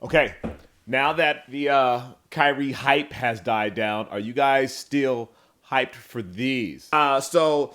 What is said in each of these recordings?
Okay, now that the Kyrie hype has died down, are you guys still hyped for these? So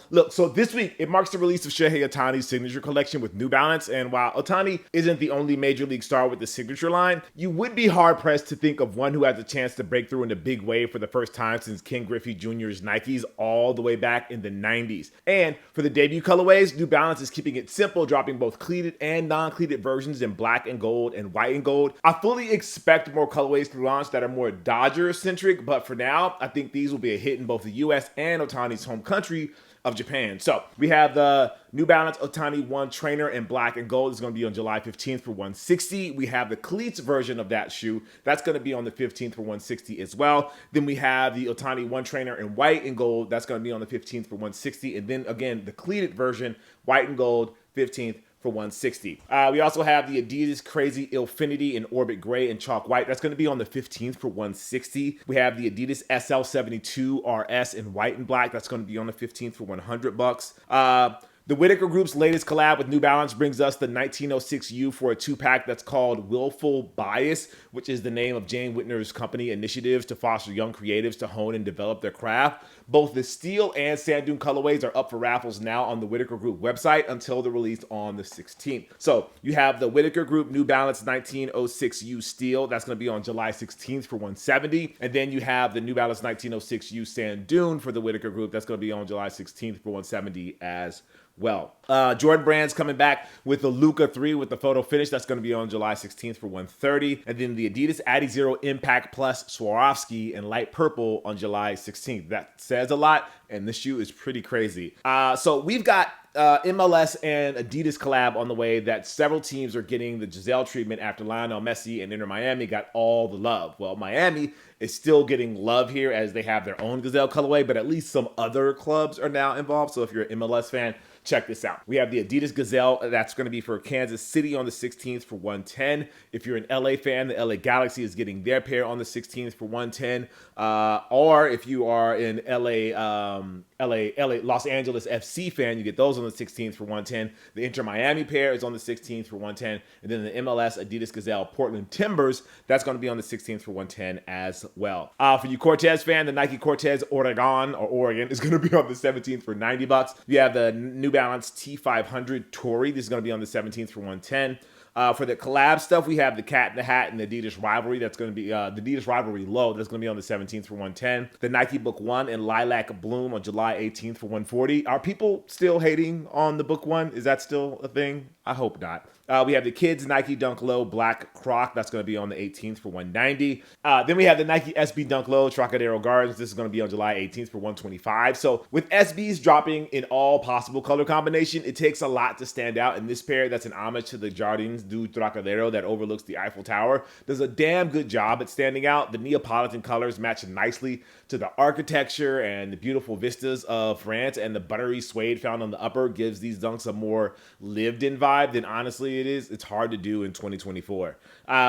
this week it marks the release of Shohei Ohtani's signature collection with New Balance, and while Ohtani isn't the only major league star with the signature line, you would be hard pressed to think of one who has a chance to break through in a big way for the first time since Ken Griffey Jr.'s Nikes all the way back in the 90s. And for the debut colorways, New Balance is keeping it simple, dropping both cleated and non-cleated versions in black and gold and white and gold. I fully expect more colorways to launch that are more Dodger-centric, but for now, I think these will be a hit in both the US and Ohtani's home country of Japan. So we have the New Balance Ohtani 1 trainer in black and gold. It's going to be on July 15th for $160. We have the cleats version of that shoe. That's going to be on the 15th for $160 as well. Then we have the Ohtani 1 trainer in white and gold. That's going to be on the 15th for $160. And then again, the cleated version, white and gold, 15th for $160. We also have the Adidas Crazy Infinity in Orbit Gray and Chalk White. That's going to be on the 15th for $160. We have the Adidas SL72 RS in white and black. That's going to be on the 15th for $100. The Whitaker Group's latest collab with New Balance brings us the 1906U for a 2-pack that's called Willful Bias, which is the name of Jane Whitner's company initiatives to foster young creatives to hone and develop their craft. Both the steel and sand dune colorways are up for raffles now on the Whitaker Group website until they're released on the 16th. So you have the Whitaker Group New Balance 1906U steel. That's going to be on July 16th for $170. And then you have the New Balance 1906U sand dune for the Whitaker Group. That's going to be on July 16th for $170 as well. Jordan Brand's coming back with the Luka 3 with the photo finish. That's going to be on July 16th for $130. And then the Adidas Adizero Impact Plus Swarovski in light purple on July 16th. That says a lot, and the shoe is pretty crazy. So we've got MLS and Adidas collab on the way that several teams are getting the Giselle treatment after Lionel Messi and Inter Miami got all the love. Well, Miami is still getting love here as they have their own Gazelle colorway, but at least some other clubs are now involved. So if you're an MLS fan, check this out. We have the Adidas Gazelle. That's going to be for Kansas City on the 16th for $110. If you're an LA fan, the LA Galaxy is getting their pair on the 16th for $110. Or if you are an LA Los Angeles FC fan, you get those on the 16th for $110. The Inter Miami pair is on the 16th for $110. And then the MLS Adidas Gazelle Portland Timbers, that's going to be on the 16th for $110 as well. For you Cortez fan, the Nike Cortez Oregon is going to be on the 17th for $90. You have the New Balance T500 Tory. This is going to be on the 17th for $110. For the collab stuff, we have the Cat in the Hat and the Adidas Rivalry. That's going to be the Adidas Rivalry Low. That's going to be on the 17th for $110. The Nike Book 1 and Lilac Bloom on July 18th for $140. Are people still hating on the Book 1? Is that still a thing? I hope not. We have the Kids Nike Dunk Low Black Croc. That's going to be on the 18th for $190. Then we have the Nike SB Dunk Low Trocadero Gardens. This is going to be on July 18th for $125. So with SBs dropping in all possible color combination, it takes a lot to stand out. And this pair, that's an homage to the Jardins du Trocadero that overlooks the Eiffel Tower, does a damn good job at standing out. The Neapolitan colors match nicely to the architecture and the beautiful vistas of France, and the buttery suede found on the upper gives these dunks a more lived-in vibe than honestly it's hard to do in 2024.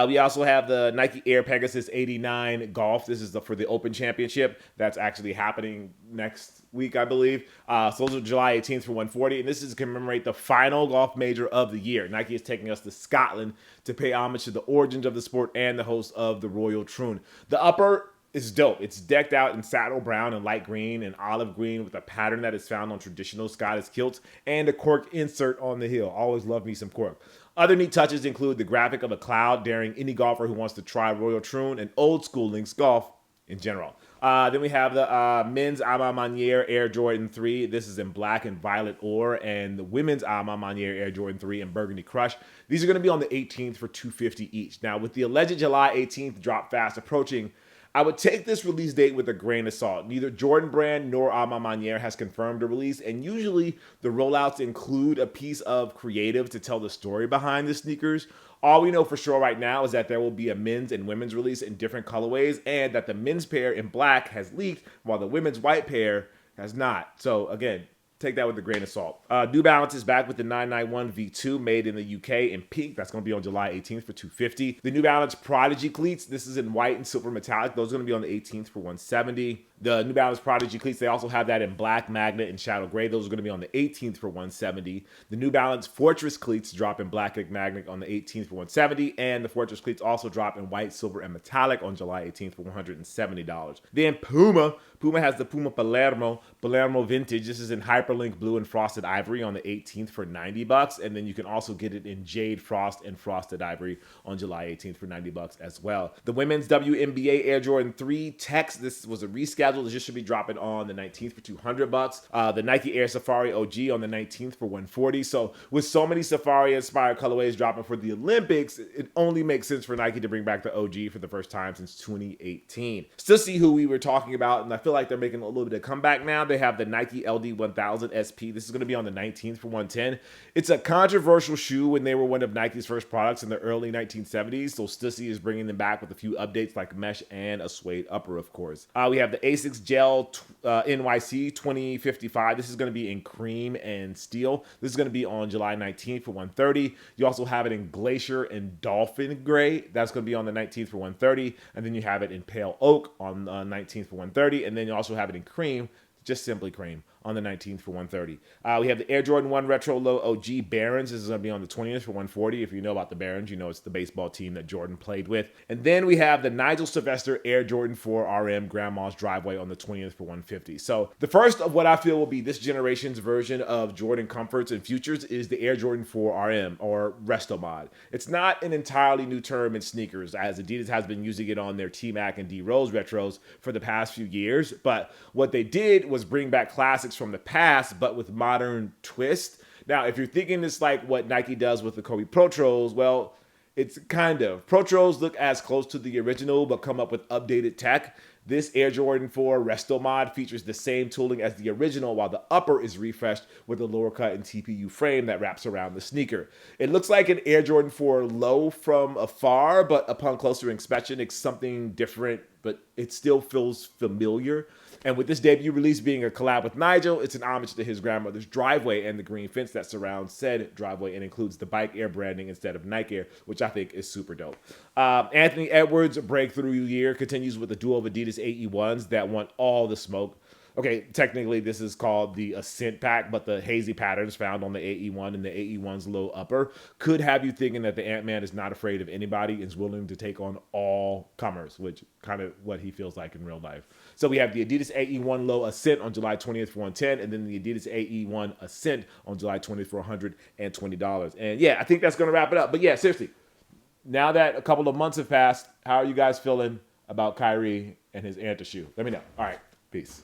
We also have the Nike Air Pegasus 89 Golf. This is for the Open Championship. That's actually happening next week, I believe. So those are July 18th for $140. And this is to commemorate the final golf major of the year. Nike is taking us to Scotland to pay homage to the origins of the sport and the host of the Royal Troon. The upper is dope. It's decked out in saddle brown and light green and olive green with a pattern that is found on traditional Scottish kilts and a cork insert on the heel. Always love me some cork. Other neat touches include the graphic of a cloud daring any golfer who wants to try Royal Troon and old school links golf in general. Then we have the men's A Ma Maniere Air Jordan 3. This is in black and violet ore, and the women's A Ma Maniere Air Jordan 3 in burgundy crush. These are going to be on the 18th for $250 each. Now, with the alleged July 18th drop fast approaching, I would take this release date with a grain of salt. Neither Jordan Brand nor A Ma Maniere has confirmed a release, and usually the rollouts include a piece of creative to tell the story behind the sneakers. All we know for sure right now is that there will be a men's and women's release in different colorways, and that the men's pair in black has leaked while the women's white pair has not. So again, take that with a grain of salt. New Balance is back with the 991 V2 made in the UK in pink. That's going to be on July 18th for $250. The New Balance Prodigy cleats. This is in white and silver metallic. Those are going to be on the 18th for $170. The New Balance Prodigy cleats, they also have that in black, magnet, and shadow gray. Those are going to be on the 18th for $170. The New Balance Fortress cleats drop in black and magnet on the 18th for $170. And the Fortress cleats also drop in white, silver, and metallic on July 18th for $170. Then Puma has the Puma Palermo Vintage. This is in hyperlink blue and frosted ivory on the 18th for $90. And then you can also get it in jade frost and frosted ivory on July 18th for $90 as well. The women's WNBA Air Jordan 3 Tex. This was a reschedule. This should be dropping on the 19th for $200. The Nike Air Safari OG on the 19th for $140. So with so many Safari-inspired colorways dropping for the Olympics, it only makes sense for Nike to bring back the OG for the first time since 2018. Stussy, who we were talking about, and I feel like they're making a little bit of comeback now. They have the Nike LD 1000 SP. This is going to be on the 19th for $110. It's a controversial shoe when they were one of Nike's first products in the early 1970s. So Stussy is bringing them back with a few updates like mesh and a suede upper, of course. We have the Asics Gel NYC 2055. This is going to be in cream and steel. This is going to be on July 19th for $130. You also have it in Glacier and Dolphin Gray. That's going to be on the 19th for $130. And then you have it in Pale Oak on the 19th for $130. And then you also have it in cream, just simply cream, on the 19th for $130. We have the Air Jordan 1 Retro Low OG Barons. This is going to be on the 20th for $140. If you know about the Barons, you know it's the baseball team that Jordan played with. And then we have the Nigel Sylvester Air Jordan 4 RM Grandma's Driveway on the 20th for $150. So the first of what I feel will be this generation's version of Jordan Comforts and Futures is the Air Jordan 4 RM, or Resto Mod. It's not an entirely new term in sneakers, as Adidas has been using it on their T-Mac and D-Rose retros for the past few years. But what they did was bring back classics from the past, but with modern twist. Now, if you're thinking it's like what Nike does with the Kobe Protros, well, it's kind of. Protros look as close to the original, but come up with updated tech. This Air Jordan 4 Resto Mod features the same tooling as the original, while the upper is refreshed with a lower cut and TPU frame that wraps around the sneaker. It looks like an Air Jordan 4 low from afar, but upon closer inspection, it's something different, but it still feels familiar. And with this debut release being a collab with Nigel, it's an homage to his grandmother's driveway and the green fence that surrounds said driveway and includes the Bike Air branding instead of Nike Air, which I think is super dope. Anthony Edwards' breakthrough year continues with a duo of Adidas AE1s that want all the smoke. Okay, technically this is called the Ascent pack, but the hazy patterns found on the AE1 and the AE1's low upper could have you thinking that the Ant-Man is not afraid of anybody and is willing to take on all comers, which kind of what he feels like in real life. So we have the Adidas AE1 low Ascent on July 20th for $110, and then the Adidas AE1 Ascent on July 20th for $120. And yeah, I think that's going to wrap it up. But yeah, seriously, now that a couple of months have passed, how are you guys feeling about Kyrie and his Anta shoe? Let me know. All right, peace.